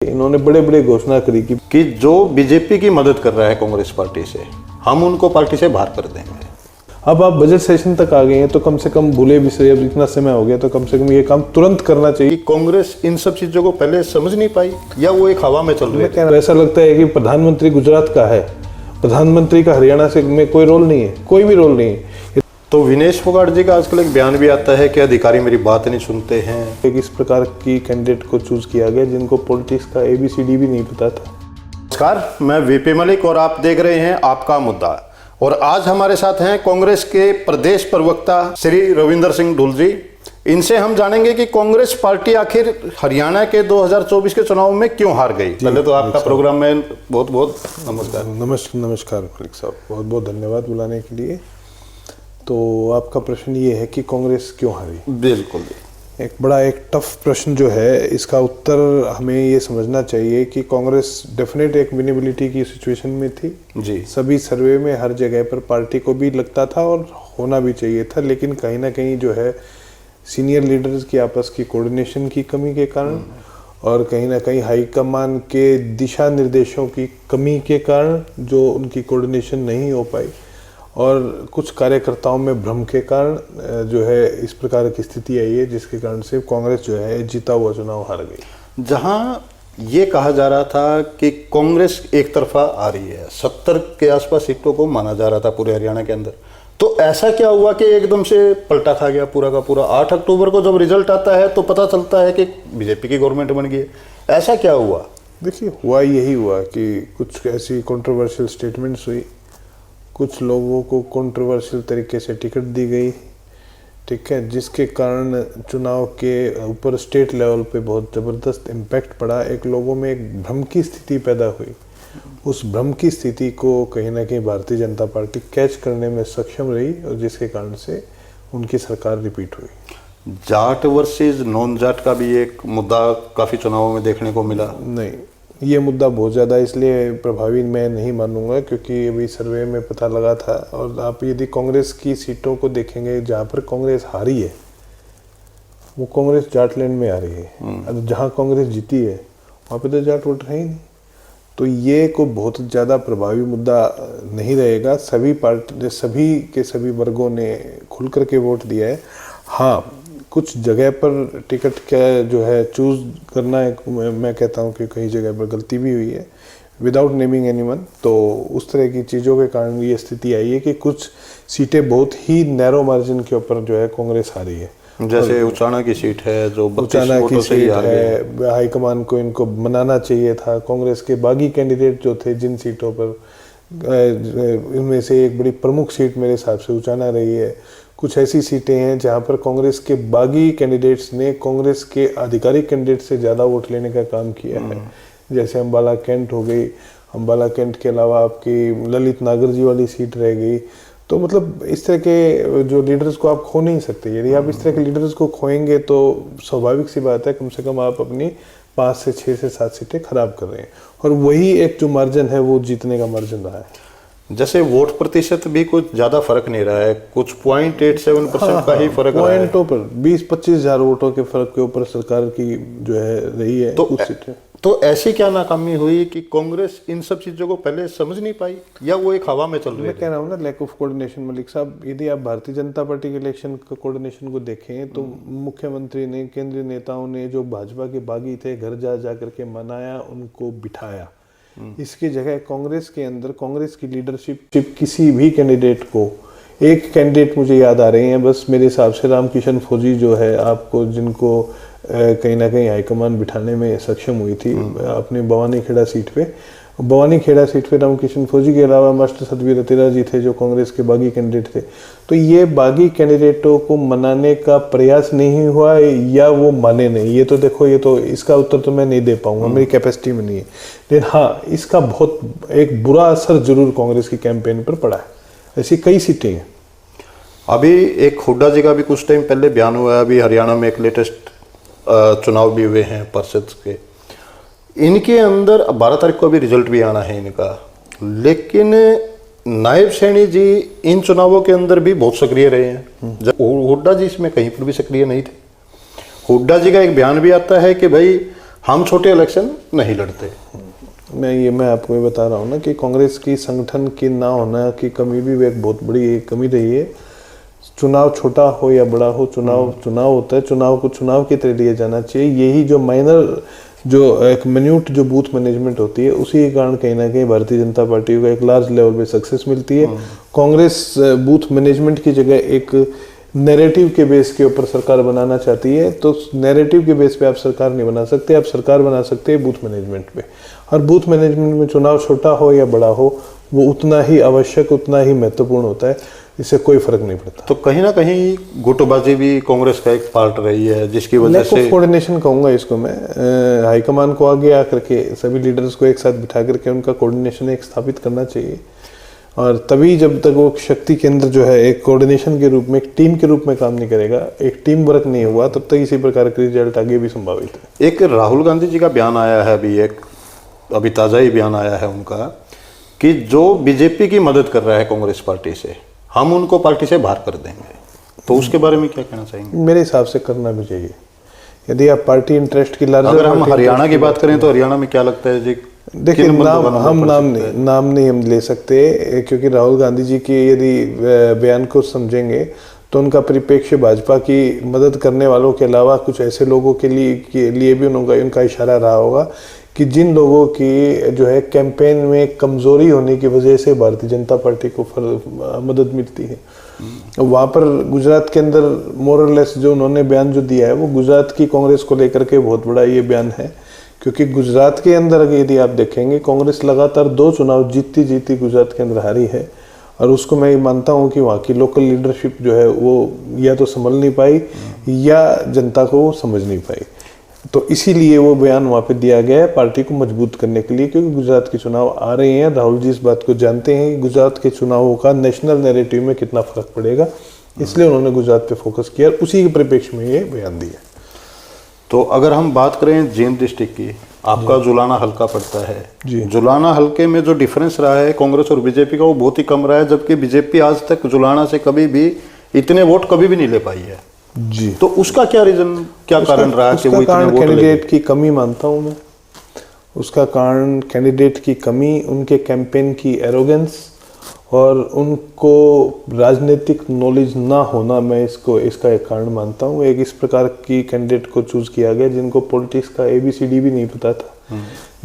इन्होंने बड़े बड़े घोषणा करी कि जो बीजेपी की मदद कर रहा है कांग्रेस पार्टी से, हम उनको पार्टी से बाहर कर देंगे। अब आप बजट सेशन तक आ गए हैं तो कम से कम भूले बिसरे, अब इतना समय हो गया तो कम से कम ये काम तुरंत करना चाहिए। कांग्रेस इन सब चीजों को पहले समझ नहीं पाई या वो एक हवा में चल रही है? ऐसा लगता है कि प्रधानमंत्री गुजरात का है, प्रधानमंत्री का हरियाणा से में कोई रोल नहीं है, कोई भी रोल नहीं है। तो विनेश फोगाट जी का आजकल एक बयान भी आता है कि अधिकारी मेरी बात नहीं सुनते हैं। एक इस प्रकार की कैंडिडेट को चूज किया गया जिनको पॉलिटिक्स का ABCD भी नहीं पता था। नमस्कार, मैं VP मलिक और आप देख रहे हैं आपका मुद्दा। और आज हमारे साथ हैं कांग्रेस के प्रदेश प्रवक्ता श्री रविंदर सिंह ढुल जी। इनसे हम जानेंगे कि कांग्रेस पार्टी आखिर हरियाणा के 2024 के चुनाव में क्यों हार गई। पहले तो आपका प्रोग्राम में बहुत बहुत नमस्कार। नमस्कार मलिक साहब, बहुत बहुत धन्यवाद बुलाने के लिए। तो आपका प्रश्न ये है कि कांग्रेस क्यों हारी? बिल्कुल, एक बड़ा एक टफ प्रश्न जो है, इसका उत्तर हमें ये समझना चाहिए कि कांग्रेस डेफिनेट एक विनेबिलिटी की सिचुएशन में थी जी। सभी सर्वे में हर जगह पर पार्टी को भी लगता था और होना भी चाहिए था, लेकिन कहीं ना कहीं जो है सीनियर लीडर्स की आपस की कोऑर्डिनेशन की कमी के कारण और कहीं ना कहीं हाईकमान के दिशा निर्देशों की कमी के कारण जो उनकी कोऑर्डिनेशन नहीं हो पाई और कुछ कार्यकर्ताओं में भ्रम के कारण जो है इस प्रकार की स्थिति आई है, जिसके कारण से कांग्रेस जो है जीता हुआ चुनाव हार गई। जहां ये कहा जा रहा था कि कांग्रेस एक तरफा आ रही है, 70 के आसपास सीटों को माना जा रहा था पूरे हरियाणा के अंदर, तो ऐसा क्या हुआ कि एकदम से पलटा खा गया पूरा का पूरा? 8 अक्टूबर को जब रिजल्ट आता है तो पता चलता है कि बीजेपी की गवर्नमेंट बन गई है। ऐसा क्या हुआ? देखिए, हुआ यही हुआ कि कुछ ऐसी कंट्रोवर्शियल स्टेटमेंट्स हुई, कुछ लोगों को कंट्रोवर्शियल तरीके से टिकट दी गई, ठीक है, जिसके कारण चुनाव के ऊपर स्टेट लेवल पे बहुत ज़बरदस्त इम्पैक्ट पड़ा। एक लोगों में एक भ्रम की स्थिति पैदा हुई। उस भ्रम की स्थिति को कहीं ना कहीं भारतीय जनता पार्टी कैच करने में सक्षम रही और जिसके कारण से उनकी सरकार रिपीट हुई। जाट वर्सेस नॉन जाट का भी एक मुद्दा काफ़ी चुनावों में देखने को मिला। नहीं, ये मुद्दा बहुत ज़्यादा इसलिए प्रभावी मैं नहीं मानूंगा क्योंकि अभी सर्वे में पता लगा था, और आप यदि कांग्रेस की सीटों को देखेंगे जहाँ पर कांग्रेस हारी है वो कांग्रेस जाटलैंड में आ रही है, जहाँ कांग्रेस जीती है वहाँ पे तो जाट वोट है ही नहीं। तो ये को बहुत ज़्यादा प्रभावी मुद्दा नहीं रहेगा। सभी पार्टी सभी वर्गों ने खुल करके वोट दिया है। हाँ, कुछ जगह पर टिकट का जो है चूज करना एक मैं कहता हूँ कि कई जगह पर गलती भी हुई है, विदाउट नेमिंग एनीवन। तो उस तरह की चीज़ों के कारण ये स्थिति आई है कि कुछ सीटें बहुत ही नैरो मार्जिन के ऊपर जो है कांग्रेस हारी है। जैसे उचाना की सीट है जो उचाना की सीट है, हाईकमान को इनको मनाना चाहिए था। कांग्रेस के बागी कैंडिडेट जो थे जिन सीटों पर, इनमें से एक बड़ी प्रमुख सीट मेरे हिसाब से उचाना रही है। कुछ ऐसी सीटें हैं जहां पर कांग्रेस के बागी कैंडिडेट्स ने कांग्रेस के आधिकारिक कैंडिडेट से ज़्यादा वोट लेने का काम किया है। जैसे अम्बाला कैंट हो गई, अम्बाला कैंट के अलावा आपकी ललित नागर जी वाली सीट रह गई। तो मतलब इस तरह के जो लीडर्स को आप खो नहीं सकते। यदि आप इस तरह के लीडर्स को खोएंगे तो स्वाभाविक सी बात है कम से कम आप अपनी 5 से 6 से 7 सीटें खराब कर रहे हैं, और वही एक जो मार्जिन है वो जीतने का मार्जिन रहा है। जैसे वोट प्रतिशत भी कुछ ज्यादा फर्क नहीं रहा है, कुछ 0.87% का ही फर्क रहा है। पॉइंटों पर 20-25 हज़ार वोटों के फर्क के ऊपर सरकार की जो है रही है कुछ सीटें। तो ऐसी क्या नाकामी हुई कि कांग्रेस इन सब चीजों को पहले समझ नहीं पाई या वो एक हवा में चल रही है? मैं कह रहा हूँ ना, लैक ऑफ कोऑर्डिनेशन। मलिक साहब, यदि आप भारतीय जनता पार्टी के इलेक्शन कोऑर्डिनेशन को देखें तो मुख्यमंत्री ने, केंद्रीय नेताओं ने जो भाजपा के बागी थे घर जा करके मनाया, उनको बिठाया। इसकी जगह कांग्रेस के अंदर कांग्रेस की लीडरशिप किसी भी कैंडिडेट को, एक कैंडिडेट मुझे याद आ रहे हैं बस मेरे हिसाब से, रामकिशन फौजी जो है आपको, जिनको कहीं ना कहीं हाईकमान बिठाने में सक्षम हुई थी अपने भवानी खेड़ा सीट पे। भवानी खेड़ा सीट पे रामकिशन फौजी के अलावा मास्टर सतवीर अतेरा जी थे जो कांग्रेस के बागी कैंडिडेट थे। तो ये बागी कैंडिडेटों को मनाने का प्रयास नहीं हुआ या वो माने नहीं, ये तो देखो, ये तो इसका उत्तर तो मैं नहीं दे पाऊंगा, मेरी कैपेसिटी में नहीं है। लेकिन हाँ, इसका बहुत एक बुरा असर जरूर कांग्रेस की कैंपेन पर पड़ा है। ऐसी कई सीटें हैं। अभी एक हुड्डा जी का भी कुछ टाइम पहले बयान हुआ है, अभी हरियाणा में एक लेटेस्ट चुनाव भी हुए हैं परिषद के, इनके अंदर 12 तारीख को अभी रिजल्ट भी आना है इनका, लेकिन नायब सैनी जी इन चुनावों के अंदर भी बहुत सक्रिय रहे हैं, जब हुड्डा जी इसमें कहीं पर भी सक्रिय नहीं थे। हुड्डा जी का एक बयान भी आता है कि भाई हम छोटे इलेक्शन नहीं लड़ते। मैं आपको ये बता रहा हूँ ना कि कांग्रेस की संगठन की ना होना की कमी भी एक बहुत बड़ी कमी रही है। चुनाव छोटा हो या बड़ा हो, चुनाव होता है, चुनाव को चुनाव की तरह लिया जाना चाहिए। यही जो माइनर जो एक मिन्यूट जो बूथ मैनेजमेंट होती है, उसी के कारण कहीं ना कहीं भारतीय जनता पार्टी को एक लार्ज लेवल पे सक्सेस मिलती है। कांग्रेस बूथ मैनेजमेंट की जगह एक नैरेटिव के बेस के ऊपर सरकार बनाना चाहती है, तो नैरेटिव के बेस पे आप सरकार नहीं बना सकते, आप सरकार बना सकते हैं बूथ मैनेजमेंट पे। और बूथ मैनेजमेंट में चुनाव छोटा हो या बड़ा हो, वो उतना ही आवश्यक, उतना ही महत्वपूर्ण होता है, इससे कोई फर्क नहीं पड़ता। तो कहीं ना कहीं गुटबाजी भी कांग्रेस का एक पार्ट रही है, जिसकी वजह से कोऑर्डिनेशन कहूंगा इसको मैं, हाईकमान को आगे आकर के सभी लीडर्स को एक साथ बिठा करके उनका कोऑर्डिनेशन एक स्थापित करना चाहिए। और तभी जब तक वो शक्ति केंद्र जो है एक कोऑर्डिनेशन के रूप में, एक टीम के रूप में काम नहीं करेगा, एक टीम वर्क नहीं हुआ, तब तक इसी प्रकार के रिजल्ट आगे भी संभावित है। एक राहुल गांधी जी का बयान आया है, अभी ताज़ा ही बयान आया है उनका, कि जो बीजेपी की मदद कर रहा है कांग्रेस पार्टी से, हम उनको पार्टी से बाहर कर देंगे। तो उसके बारे में क्या कहना चाहेंगे? मेरे हिसाब से करना भी चाहिए। यदि आप पार्टी इंटरेस्ट की लार्जर, अगर हम हरियाणा की बात करें तो हरियाणा में क्या लगता है जी? देखिए, नाम नहीं हम ले सकते, क्योंकि राहुल गांधी जी के यदि बयान को समझेंगे तो उनका परिप्रेक्ष्य भाजपा की मदद करने वालों के अलावा कुछ ऐसे लोगों के लिए भी उनका इशारा रहा होगा कि जिन लोगों की जो है कैंपेन में कमजोरी होने की वजह से भारतीय जनता पार्टी को मदद मिलती है। वहाँ पर गुजरात के अंदर मोरलेस जो उन्होंने बयान जो दिया है, वो गुजरात की कांग्रेस को लेकर के बहुत बड़ा ये बयान है, क्योंकि गुजरात के अंदर यदि आप देखेंगे, कांग्रेस लगातार 2 चुनाव जीती गुजरात के अंदर हारी है। और उसको मैं मानता हूँ कि वहाँ की लोकल लीडरशिप जो है वो या तो संभल नहीं पाई या जनता को समझ नहीं पाई। तो इसीलिए वो बयान वहाँ पे दिया गया है पार्टी को मजबूत करने के लिए, क्योंकि गुजरात के चुनाव आ रहे हैं। राहुल जी इस बात को जानते हैं कि गुजरात के चुनावों का नेशनल नैरेटिव में कितना फर्क पड़ेगा, इसलिए उन्होंने गुजरात पे फोकस किया और उसी के परिप्रेक्ष्य में ये बयान दिया। तो अगर हम बात करें जींद डिस्ट्रिक्ट की, आपका जुलाना हल्का पड़ता है जी। जुलाना हल्के में जो डिफरेंस रहा है कांग्रेस और बीजेपी का, वो बहुत ही कम रहा है, जबकि बीजेपी आज तक जुलाना से कभी भी इतने वोट कभी भी नहीं ले पाई है जी। तो उसका क्या रीजन, क्या कारण रहा कि वो इतने वोट कैंडिडेट की कमी मानता हूं मैं। उसका कारण कैंडिडेट की कमी, उनके कैंपेन की एरोगेंस और उनको राजनीतिक नॉलेज ना होना, मैं इसका एक कारण मानता हूँ। एक इस प्रकार की कैंडिडेट को चूज किया गया जिनको पॉलिटिक्स का ABCD भी नहीं पता था,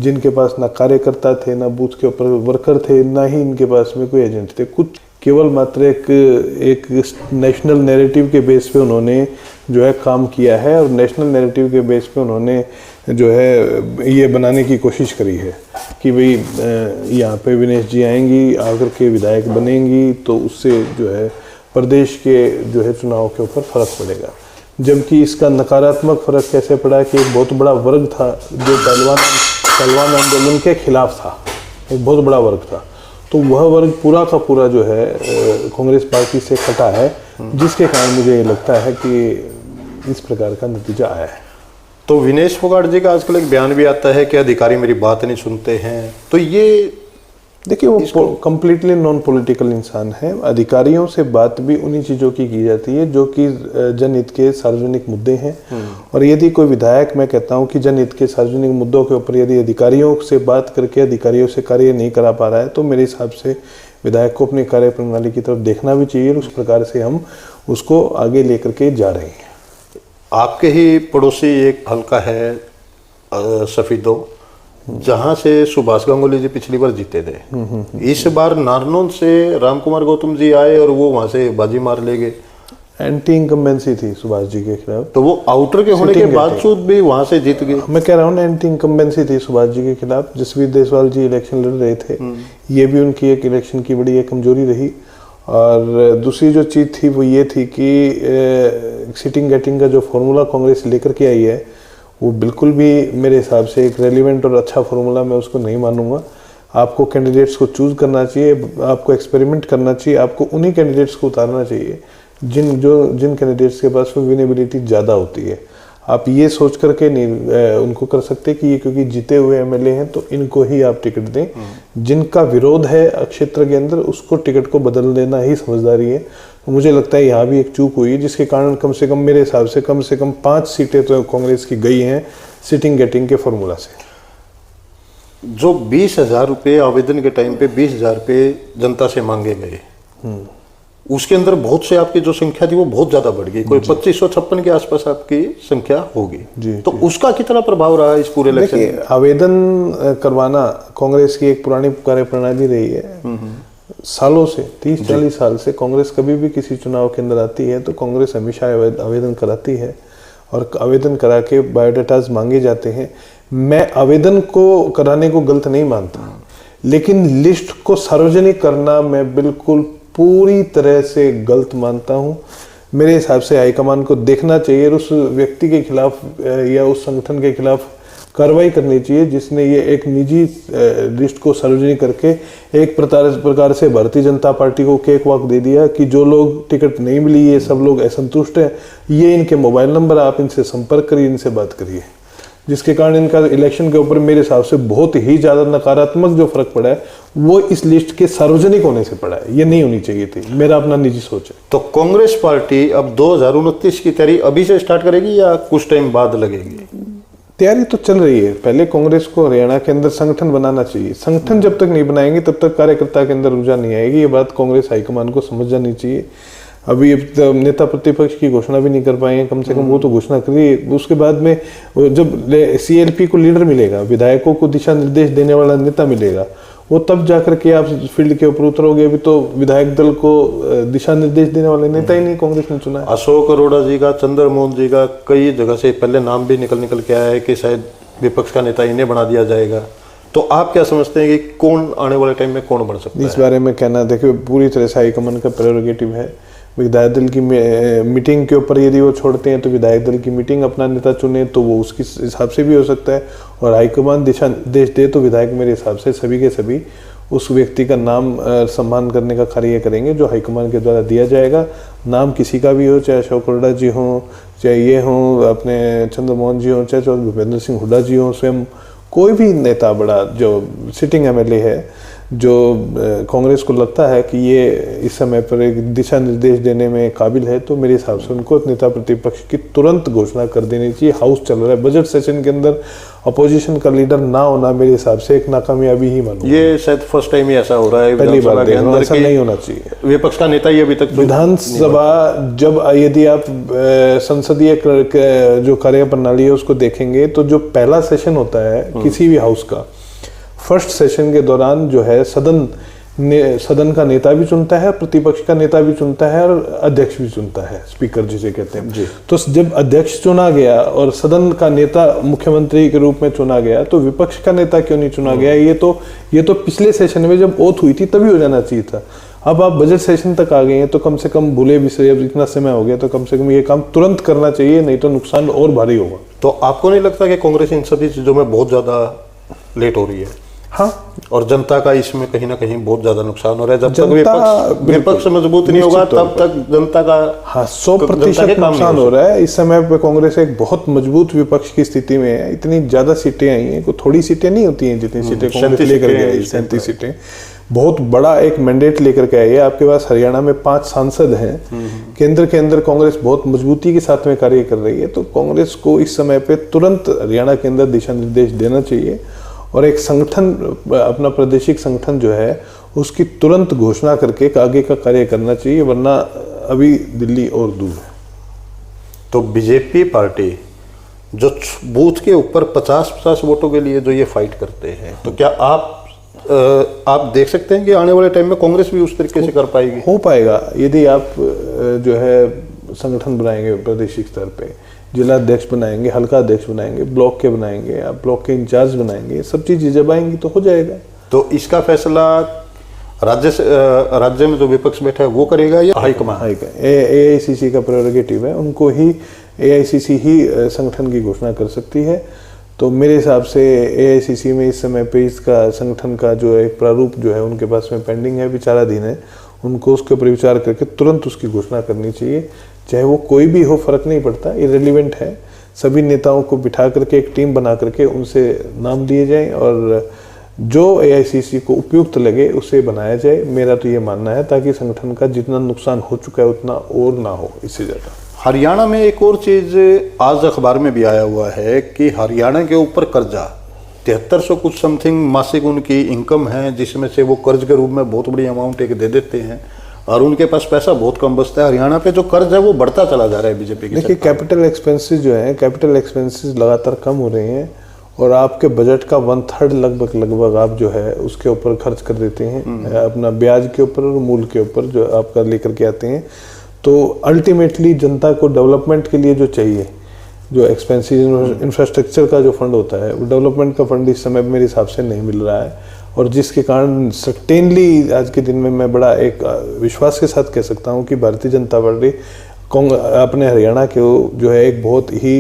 जिनके पास ना कार्यकर्ता थे, ना बूथ के ऊपर वर्कर थे, ना ही इनके पास में कोई एजेंट थे। कुछ केवल मात्र एक नेशनल नैरेटिव के बेस पे उन्होंने जो है काम किया है, और नेशनल नैरेटिव के बेस पे उन्होंने जो है ये बनाने की कोशिश करी है कि भाई यहाँ पे विनेश जी आएंगी, आकर के विधायक बनेंगी, तो उससे जो है प्रदेश के जो है चुनाव के ऊपर फर्क पड़ेगा। जबकि इसका नकारात्मक फर्क कैसे पड़ा कि एक बहुत बड़ा वर्ग था जो पहलवान आंदोलन के खिलाफ था, एक बहुत बड़ा वर्ग था, तो वह वर्ग पूरा का पूरा जो है कांग्रेस पार्टी से कटा है, जिसके कारण मुझे ये लगता है कि इस प्रकार का नतीजा आया है। तो विनेश फोगाट जी का आजकल एक बयान भी आता है कि अधिकारी मेरी बात नहीं सुनते हैं, तो ये देखिए वो कम्प्लीटली नॉन पॉलिटिकल इंसान है। अधिकारियों से बात भी उन्हीं चीज़ों की जाती है जो कि जनहित के सार्वजनिक मुद्दे हैं, और यदि कोई विधायक, मैं कहता हूं कि जनहित के सार्वजनिक मुद्दों के ऊपर यदि अधिकारियों से बात करके अधिकारियों से कार्य नहीं करा पा रहा है, तो मेरे हिसाब से विधायक को अपनी कार्य प्रणाली की तरफ देखना भी चाहिए, और उस प्रकार से हम उसको आगे लेकर के जा रहे हैं। आपके ही पड़ोसी एक हल्का है सफीदो, जहां से सुभाष गांगुली जी पिछली बार जीते थे। इस बार नारनौल से रामकुमार गौतम जी आए और वो वहां से बाजी मार ले गए। एंटी इनकम्बेंसी थी सुभाष जी के खिलाफ, तो वो आउटर के होने के बावजूद भी वहां से जीत गए। मैं कह रहा हूँ ना, एंटी इनकम्बेंसी थी सुभाष जी के खिलाफ। जसवीर देसवाल जी इलेक्शन लड़ रहे थे, ये भी उनकी एक इलेक्शन की बड़ी एक कमजोरी रही। और दूसरी जो चीज़ थी वो ये थी कि सिटिंग गेटिंग का जो फॉर्मूला कांग्रेस लेकर के आई है, वो बिल्कुल भी मेरे हिसाब से एक रेलिवेंट और अच्छा फॉर्मूला मैं उसको नहीं मानूंगा। आपको कैंडिडेट्स को चूज करना चाहिए, आपको एक्सपेरिमेंट करना चाहिए, आपको उन्हीं कैंडिडेट्स को उतारना चाहिए जिन कैंडिडेट्स के पास में विनेबिलिटी ज़्यादा होती है। आप ये सोच करके नहीं उनको कर सकते कि ये क्योंकि जीते हुए MLA हैं तो इनको ही आप टिकट दें। जिनका विरोध है क्षेत्र के अंदर, उसको टिकट को बदल देना ही समझदारी है। तो मुझे लगता है यहाँ भी एक चूक हुई, जिसके कारण कम से कम मेरे हिसाब से कम 5 सीटें तो कांग्रेस की गई हैं, सिटिंग गेटिंग के फॉर्मूला से। जो 20,000 रुपये आवेदन के टाइम पे 20,000 रुपये जनता से मांगे गए, उसके अंदर बहुत से आपकी जो संख्या थी वो बहुत ज्यादा बढ़ गई, कोई 2556 के आसपास आपकी संख्या होगी। तो उसका कितना प्रभाव रहा इस पूरे इलेक्शन में? आवेदन करवाना कांग्रेस की एक पुरानी कार्यप्रणाली रही है सालों से, 30-40 साल से। कांग्रेस कभी भी किसी चुनाव के अंदर आती है तो कांग्रेस हमेशा आवेदन कराती है और आवेदन करा के बायोडाटाज मांगे जाते हैं। मैं आवेदन को कराने को गलत नहीं मानता, लेकिन लिस्ट को सार्वजनिक करना मैं बिल्कुल पूरी तरह से गलत मानता हूं। मेरे हिसाब से हाईकमान को देखना चाहिए और उस व्यक्ति के खिलाफ या उस संगठन के खिलाफ कार्रवाई करनी चाहिए जिसने ये एक निजी लिस्ट को सार्वजनिक करके एक प्रकार से भारतीय जनता पार्टी को केक वॉक दे दिया कि जो लोग टिकट नहीं मिली, ये सब लोग असंतुष्ट हैं, ये इनके मोबाइल नंबर, आप इनसे संपर्क करिए, इनसे बात करिए, जिसके कारण इनका इलेक्शन के ऊपर मेरे हिसाब से बहुत ही ज़्यादा नकारात्मक जो फर्क पड़ा है वो इस लिस्ट के सार्वजनिक होने से पड़ा है। ये नहीं होनी चाहिए थी, मेरा अपना निजी सोच है। तो कांग्रेस पार्टी अब 2029 की तैयारी अभी से स्टार्ट करेगी या कुछ टाइम बाद लगेगी? तैयारी तो चल रही है। पहले कांग्रेस को हरियाणा के अंदर संगठन बनाना चाहिए। संगठन जब तक नहीं बनाएंगे तब तक कार्यकर्ता के अंदर ऊर्जा नहीं आएगी। ये बात कांग्रेस हाईकमान को समझ जानी चाहिए। अभी नेता प्रतिपक्ष की घोषणा भी नहीं कर पाएंगे, कम से कम वो तो घोषणा करिए। उसके बाद में जब सीएलपी को लीडर मिलेगा, विधायकों को दिशा निर्देश देने वाला नेता मिलेगा, वो तब जाकर के आप फील्ड के ऊपर उतरोगे। अभी तो विधायक दल को दिशा निर्देश देने वाले नेता ही नहीं कांग्रेस ने चुना है। अशोक अरोड़ा जी का, चंद्रमोहन जी का कई जगह से पहले नाम भी निकल के आया है कि शायद विपक्ष का नेता इन्हें बना दिया जाएगा। तो आप क्या समझते हैं कि कौन आने वाले टाइम में कौन बन सकता है? इस बारे में कहना, देखिए, पूरी तरह से हाईकमान का प्रेरोगेटिव है। विधायक दल की मीटिंग के ऊपर यदि वो छोड़ते हैं तो विधायक दल की मीटिंग अपना नेता चुने तो वो उसके हिसाब से भी हो सकता है, और हाईकमान दिशा निर्देश दे तो विधायक मेरे हिसाब से सभी के सभी उस व्यक्ति का नाम सम्मान करने का कार्य करेंगे जो हाईकमान के द्वारा दिया जाएगा। नाम किसी का भी हो, चाहे अशोक अरोड़ा जी हों, चाहे ये हों अपने चंद्रमोहन जी हों, चाहे भूपेंद्र सिंह हुड्डा जी हों, स्वयं कोई भी नेता बड़ा जो सिटिंग एमएलए है जो कांग्रेस को लगता है कि ये इस समय पर एक दिशा निर्देश देने में काबिल है, तो मेरे हिसाब से उनको नेता प्रतिपक्ष की तुरंत घोषणा कर देनी चाहिए। हाउस चल रहा है, बजट सेशन के अंदर अपोजिशन का लीडर ना होना मेरे हिसाब से एक नाकामयाबी ही मानूं। ये शायद फर्स्ट टाइम ही ऐसा हो रहा है, पहली बार देख रहा हूं, ऐसा नहीं होना चाहिए। विपक्ष का नेता ही अभी तक विधानसभा जब यदि आप संसदीय जो कार्य प्रणाली है उसको देखेंगे तो जो पहला सेशन होता है किसी भी हाउस का, फर्स्ट सेशन के दौरान जो है सदन का नेता भी चुनता है, प्रतिपक्ष का नेता भी चुनता है और अध्यक्ष भी चुनता है, स्पीकर जिसे कहते हैं जी। तो जब अध्यक्ष चुना गया और सदन का नेता मुख्यमंत्री के रूप में चुना गया तो विपक्ष का नेता क्यों नहीं चुना गया? ये तो पिछले सेशन में जब ओथ हुई थी तभी हो जाना चाहिए था। अब आप बजट सेशन तक आ गए हैं तो कम से कम भूले विषय, अब इतना समय हो गया तो कम से कम ये काम तुरंत करना चाहिए, नहीं तो नुकसान और भारी होगा। तो आपको नहीं लगता कि कांग्रेस इन सभी चीजों में बहुत ज्यादा लेट हो रही है? हाँ, और जनता का इसमें कहीं ना कहीं बहुत ज्यादा नुकसान हो रहा है। जब तक विपक्ष मजबूत नहीं होगा तब तक जनता का 100% नुकसान हो रहा है। इस समय पे कांग्रेस एक बहुत मजबूत विपक्ष की स्थिति में है। इतनी ज्यादा सीटें आई हैं, कोई थोड़ी सीटें नहीं होती हैं जितनी सीटें कांग्रेस लेकर के आई, 37 सीटें। बहुत बड़ा एक मैंडेट लेकर के आई है। आपके पास हरियाणा में 5 सांसद हैं। केंद्र के अंदर कांग्रेस बहुत मजबूती के साथ में कार्य कर रही है। तो कांग्रेस को इस समय पे तुरंत हरियाणा के अंदर दिशा निर्देश देना चाहिए और एक संगठन, अपना प्रादेशिक संगठन जो है उसकी तुरंत घोषणा करके आगे का कार्य करना चाहिए, वरना अभी दिल्ली और दूर है। तो बीजेपी पार्टी जो बूथ के ऊपर 50-50 वोटों के लिए जो ये फाइट करते हैं, तो क्या आप देख सकते हैं कि आने वाले टाइम में कांग्रेस भी उस तरीके से कर पाएगी? हो पाएगा यदि आप जो है संगठन बनाएंगे, प्रादेशिक स्तर पे जिला अध्यक्ष बनाएंगे, हल्का अध्यक्ष बनाएंगे, ब्लॉक के बनाएंगे, आप ब्लॉक के इंचार्ज बनाएंगे, सब चीजें जब आएंगी तो हो जाएगा। तो इसका फैसला राज्य में जो विपक्ष बैठा है वो करेगा या हाईकमान? एआईसीसी का प्रेरोगेटिव है, उनको ही एआईसीसी ही संगठन की घोषणा कर सकती है। तो मेरे हिसाब से एआईसीसी में इस समय पे इसका संगठन का जो एक प्रारूप जो है उनके पास में पेंडिंग है, विचाराधीन है, उनको उसके ऊपर विचार करके तुरंत उसकी घोषणा करनी चाहिए। चाहे वो कोई भी हो, फर्क नहीं पड़ता, इरेलीवेंट है। सभी नेताओं को बिठा करके एक टीम बना करके उनसे नाम लिए जाएं और जो एआईसीसी को उपयुक्त लगे उसे बनाया जाए। मेरा तो ये मानना है, ताकि संगठन का जितना नुकसान हो चुका है उतना और ना हो, इससे ज़्यादा। हरियाणा में एक और चीज आज अखबार में भी आया हुआ है कि हरियाणा के ऊपर कर्जा 7300 कुछ समथिंग मासिक उनकी इनकम है, जिसमें से वो कर्ज के रूप में बहुत बड़ी अमाउंट एक दे देते हैं और उनके पास पैसा बहुत कम बचता है। हरियाणा पे जो कर्ज है वो बढ़ता चला जा रहा है बीजेपी की। देखिए, कैपिटल एक्सपेंसेस जो है, कैपिटल एक्सपेंसेस लगातार कम हो रहे हैं और आपके बजट का 1/3 लगभग आप जो है उसके ऊपर खर्च कर देते हैं, अपना ब्याज के ऊपर और मूल के ऊपर जो आपका लेकर के आते हैं। तो अल्टीमेटली जनता को डेवलपमेंट के लिए जो चाहिए, जो एक्सपेंसिव इंफ्रास्ट्रक्चर का जो फंड होता है, वो डेवलपमेंट का फंड इस समय मेरे हिसाब से नहीं मिल रहा है और जिसके कारण सर्टेनली आज के दिन में मैं बड़ा एक विश्वास के साथ कह सकता हूँ कि भारतीय जनता पार्टी अपने हरियाणा के जो है एक बहुत ही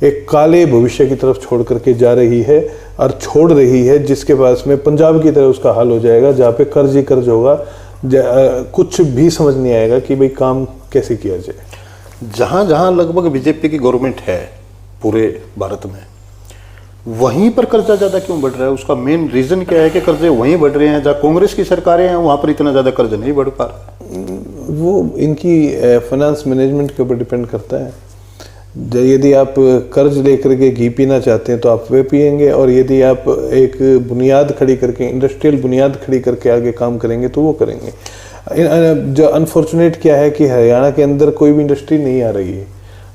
एक काले भविष्य की तरफ छोड़ करके जा रही है और छोड़ रही है, जिसके पास में पंजाब की तरह उसका हाल हो जाएगा, जहाँ पे कर्ज ही कर्ज होगा, कुछ भी समझ नहीं आएगा कि भाई काम कैसे किया जाए। जहां जहां लगभग बीजेपी की गवर्नमेंट है पूरे भारत में, वहीं पर कर्जा ज्यादा क्यों बढ़ रहा है? उसका मेन रीजन क्या है कि कर्जे वहीं बढ़ रहे हैं जहां कांग्रेस की सरकारें हैं, वहां पर इतना ज्यादा कर्ज नहीं बढ़ पा रहा? वो इनकी फाइनेंस मैनेजमेंट के ऊपर डिपेंड करता है। यदि आप कर्ज लेकर के घी पीना चाहते हैं तो आप वे पिएंगे, और यदि आप एक बुनियाद खड़ी करके, इंडस्ट्रियल बुनियाद खड़ी करके आगे काम करेंगे तो वो करेंगे। जो अनफॉर्चुनेट क्या है कि हरियाणा के अंदर कोई भी इंडस्ट्री नहीं आ रही है।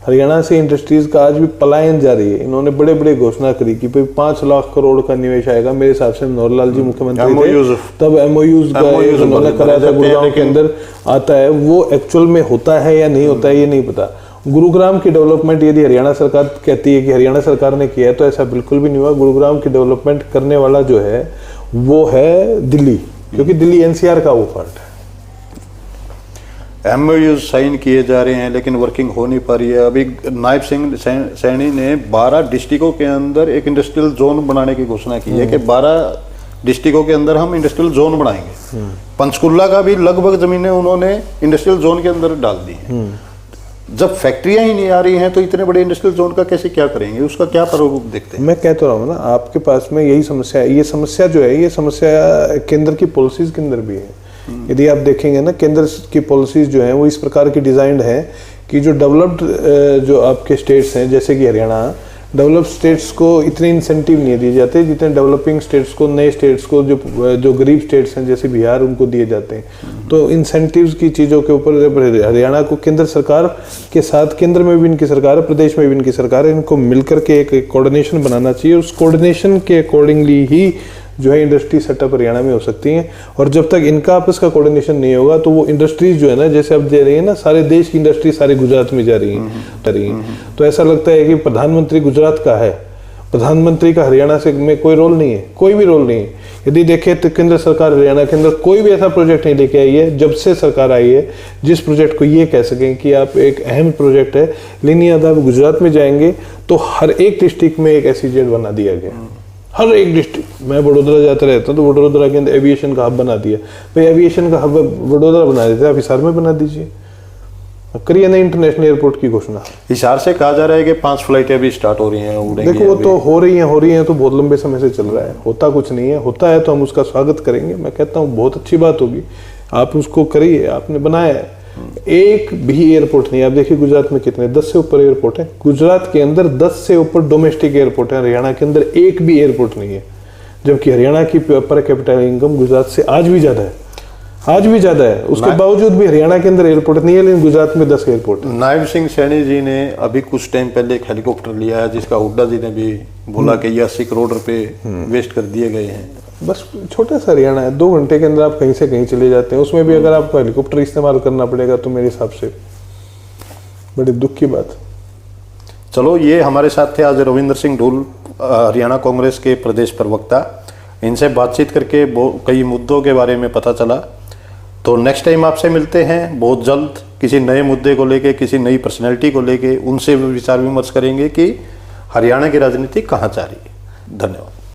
हरियाणा से इंडस्ट्रीज का आज भी पलायन जारी है। इन्होंने बड़े बड़े घोषणा करी कि भाई 5 लाख करोड़ का निवेश आएगा। मेरे हिसाब से मनोहर लाल जी मुख्यमंत्री थे तब MOUs का उन्होंने कराया था, गुड़गांव के अंदर आता है। वो एक्चुअल में होता है या नहीं होता है ये नहीं पता। गुरुग्राम की डेवलपमेंट यदि हरियाणा सरकार कहती है कि हरियाणा सरकार ने किया है, तो ऐसा बिल्कुल भी नहीं हुआ। गुरुग्राम की डेवलपमेंट करने वाला जो है वो है दिल्ली, क्योंकि दिल्ली NCR का वो पार्ट है। MOUs साइन किए जा रहे हैं लेकिन वर्किंग हो नहीं पा रही है। अभी नायब सिंह सैनी ने 12 डिस्ट्रिक्टों के अंदर एक इंडस्ट्रियल जोन बनाने की घोषणा की है कि 12 डिस्ट्रिक्टों के अंदर हम इंडस्ट्रियल जोन बनाएंगे। पंचकुला का भी लगभग जमीनें उन्होंने इंडस्ट्रियल जोन के अंदर डाल दी हैं। जब फैक्ट्रियां ही नहीं आ रही हैं तो इतने बड़े इंडस्ट्रियल जोन का कैसे क्या करेंगे? उसका क्या प्रारूप देखते हैं? मैं कह तो रहा हूँ ना, आपके पास में यही समस्या है। ये समस्या जो है, ये समस्या केंद्र की पॉलिसीज के अंदर भी है। यदि आप देखेंगे ना, केंद्र की पॉलिसीज जो हैं वो इस प्रकार की डिजाइंड है कि जो डेवलप्ड जो आपके स्टेट्स हैं, जैसे कि हरियाणा, डेवलप्ड स्टेट्स को इतने इंसेंटिव नहीं दिए जाते जितने डेवलपिंग स्टेट्स को, नए स्टेट्स को, जो गरीब स्टेट्स हैं जैसे बिहार, उनको दिए जाते हैं। तो इंसेंटिव्स की चीज़ों के ऊपर हरियाणा को केंद्र सरकार के साथ, केंद्र में भी इनकी सरकार है, प्रदेश में भी इनकी सरकार है, इनको मिलकर के एक कोऑर्डिनेशन बनाना चाहिए। उस कोऑर्डिनेशन के अकॉर्डिंगली ही जो है इंडस्ट्री सेटअप हरियाणा में हो सकती हैं। और जब तक इनका आपस का कोऑर्डिनेशन नहीं होगा तो वो इंडस्ट्रीज जो है ना, जैसे अब दे रही है ना, सारे देश की इंडस्ट्री सारे गुजरात में जा रही हैं। तो ऐसा लगता है कि प्रधानमंत्री गुजरात का है, प्रधानमंत्री का हरियाणा से में कोई रोल नहीं है, कोई भी रोल नहीं है। यदि देखें तो केंद्र सरकार हरियाणा के अंदर कोई भी ऐसा प्रोजेक्ट नहीं लेके आई है जब से सरकार आई है जिस प्रोजेक्ट को ये कह सकें कि आप एक अहम प्रोजेक्ट है। लेकिन यदि आप गुजरात में जाएंगे तो हर एक डिस्ट्रिक्ट में एक SEZ बना दिया गया। हर एक डिस्ट्रिक्ट, मैं वडोदरा जाता रहता हूँ तो वडोदरा के अंदर एविएशन का हब बना दिया। भाई एविएशन का हब वडोदरा बना देते, आप हिसार में बना दीजिए, करिए ना इंटरनेशनल एयरपोर्ट की घोषणा। हिसार से कहा जा रहा है कि 5 फ्लाइटें अभी स्टार्ट हो रही हैं, उड़ेंगी। देखो, वो तो हो रही हैं तो बहुत लंबे समय से चल रहा है। होता कुछ नहीं है, होता है तो हम उसका स्वागत करेंगे। मैं कहता हूँ बहुत अच्छी बात होगी, आप उसको करिए। आपने बनाया है, एक भी एयरपोर्ट नहीं। आप देखिए गुजरात में कितने 10 से ऊपर एयरपोर्ट है। गुजरात के अंदर 10 से ऊपर डोमेस्टिक एयरपोर्ट है, हरियाणा के अंदर एक भी एयरपोर्ट नहीं है। जबकि हरियाणा की पर कैपिटल इनकम गुजरात से आज भी ज्यादा है, आज भी ज्यादा है। उसके बावजूद भी हरियाणा के अंदर एयरपोर्ट नहीं है, लेकिन गुजरात में 10 एयरपोर्ट है। नायब सिंह सैनी जी ने अभी कुछ टाइम पहले एक हेलीकॉप्टर लिया है जिसका हुड्डा जी ने भी बोला कि ये 80 करोड़ रुपए वेस्ट कर दिए गए हैं। बस छोटा सा हरियाणा है, 2 घंटे के अंदर आप कहीं से कहीं चले जाते हैं। उसमें भी अगर आपको हेलीकॉप्टर इस्तेमाल करना पड़ेगा तो मेरे हिसाब से बड़ी दुख की बात। चलो, ये हमारे साथ थे आज रविंदर सिंह ढूल, हरियाणा कांग्रेस के प्रदेश प्रवक्ता। इनसे बातचीत करके कई मुद्दों के बारे में पता चला। तो नेक्स्ट टाइम आपसे मिलते हैं बहुत जल्द, किसी नए मुद्दे को लेके, किसी नई पर्सनैलिटी को लेके। उनसे विचार विमर्श करेंगे कि हरियाणा की राजनीति कहाँ जा रही है। धन्यवाद।